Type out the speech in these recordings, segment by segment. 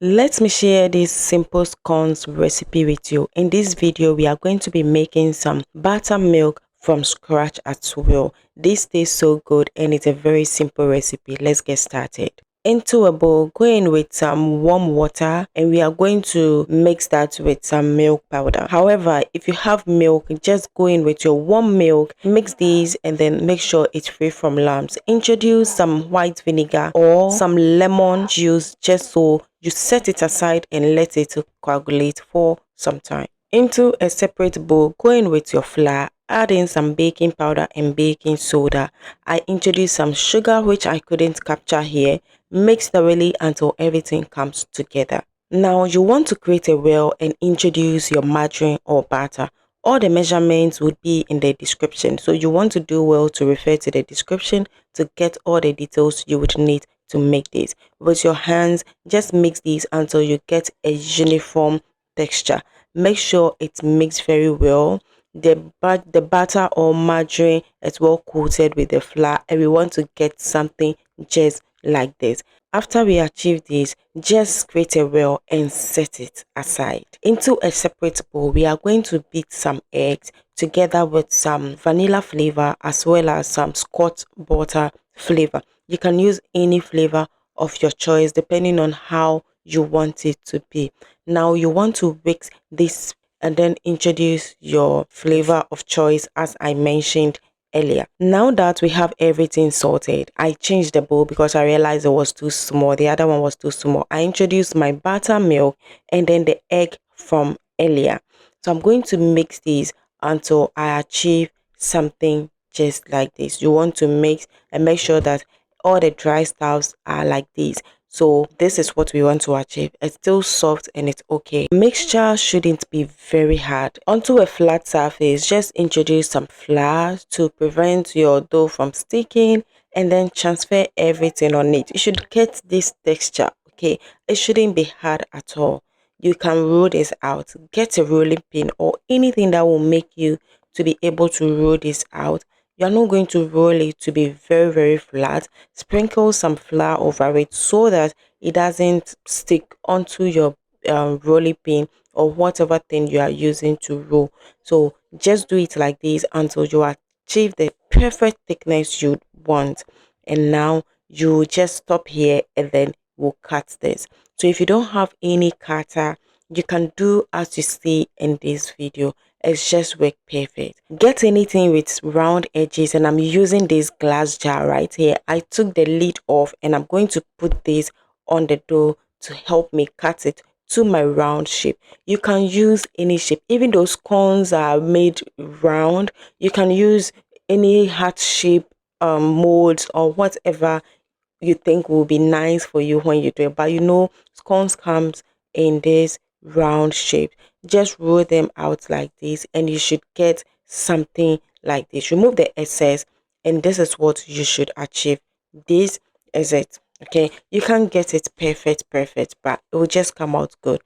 Let me share this simple scones recipe with you. In this video, we are going to be making some buttermilk from scratch as well. This tastes so good and it's a very simple recipe. Let's get started. Into a bowl, go in with some warm water and we are going to mix that with some milk powder. However, if you have milk, just go in with your warm milk, mix these and then make sure it's free from lumps. Introduce some white vinegar or some lemon juice just so you set it aside and let it coagulate for some time. Into a separate bowl, go in with your flour, add in some baking powder and baking soda. I introduced some sugar which I couldn't capture here. Mix thoroughly until everything comes together. Now you want to create a well and introduce your margarine or butter. All the measurements would be in the description, so you want to do well to refer to the description to get all the details you would need to make this. With your hands, just mix these until you get a uniform texture. Make sure it's mixed very well. The butter or margarine is well coated with the flour and we want to get something just like this. After we achieve this, just create a well and set it aside. Into a separate bowl, we are going to beat some eggs together with some vanilla flavor as well as some Scotch butter flavor. You can use any flavor of your choice depending on how you want it to be. Now you want to mix this and then introduce your flavor of choice as I mentioned earlier. Now that we have everything sorted, I changed the bowl because I realized it was too small. The other one was too small. I introduced my buttermilk and then the egg from earlier. So I'm going to mix these until I achieve something just like this. You want to mix and make sure that all the dry stuffs are like this. So this is what we want to achieve. It's still soft and it's okay. Mixture shouldn't be very hard. Onto a flat surface, just introduce some flour to prevent your dough from sticking and then transfer everything on it. You should get this texture, okay? It shouldn't be hard at all. You can roll this out. Get a rolling pin or anything that will make you to be able to roll this out. You're not going to roll it to be very flat. Sprinkle some flour over it so that it doesn't stick onto your rolling pin or whatever thing you are using to roll. So just do it like this until you achieve the perfect thickness you want. And now you just stop here and then we'll cut this. So if you don't have any cutter, you can do as you see in this video. It's just work perfect. Get anything with round edges and I'm using this glass jar right here. I took the lid off and I'm going to put this on the dough to help me cut it to my round shape. You can use any shape. Even those scones are made round. You can use any heart shape molds or whatever you think will be nice for you when you do it. But you know, scones comes in this round shape. Just roll them out like this and you should get something like this. Remove the excess and this is what you should achieve. This is it. Okay, you can't get it perfect, but it will just come out good.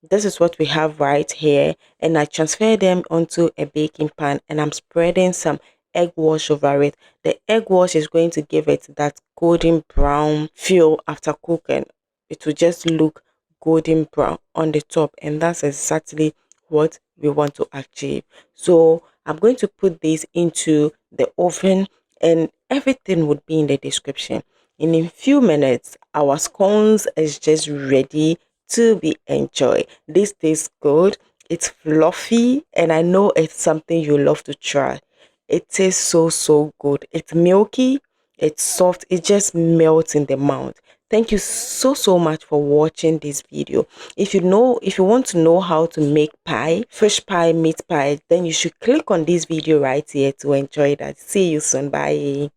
This is what we have right here, and I transfer them onto a baking pan and I'm spreading some egg wash over it. The egg wash is going to give it that golden brown feel after cooking. It will just look golden brown on the top, and that's exactly what we want to achieve. So I'm going to put this into the oven and everything would be in the description. In a few minutes our scones is just ready to be enjoyed. This tastes good, it's fluffy, and I know it's something you love to try. It tastes so good. It's milky, it's soft, it just melts in the mouth. Thank you so much for watching this video. If you want to know how to make pie, fish pie, meat pie, then you should click on this video right here to enjoy that. See you soon. Bye.